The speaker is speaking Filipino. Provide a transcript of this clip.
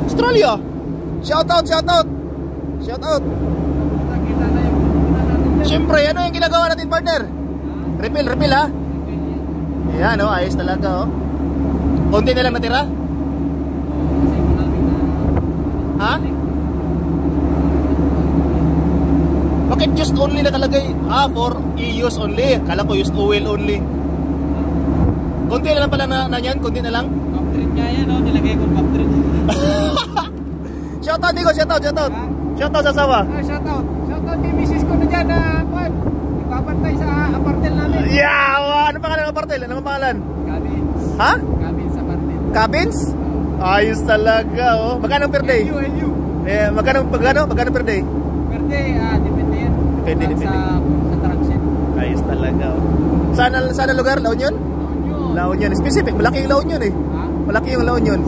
Australia. Shout out, shout out. Shout out. Siyempre, ano yung ginagawa natin, partner? Refill, refill ha. Ayan, oh, ayos talaga, oh. Konti na lang natira. Ha? Bakit used only nakalagay? Ah, for e-use only. Kala ko used oil only. Konti na lang pala na yan, konti na lang. Top 3 nga yan, no? Nilagay ko top 3. Shoutout, Nico, shoutout, shoutout. Shoutout sa asawa. Shoutout. Shoutout kay misis ko na dyan na ipapantay sa apartel namin. Yeah! Ano pangalan ng apartel? Ano pangalan? Cabins. Ha? Cabins sa apartel. Cabins? Ayos talaga, oh. Magkano per day? LU. Eh, magkano per day? Per day, depende yan. Depende. Sa transit. Ayos talaga, oh. Sana lugar? La Union? La Union. Specific, malaki yung La Union eh. Ha? Malaki yung La Union.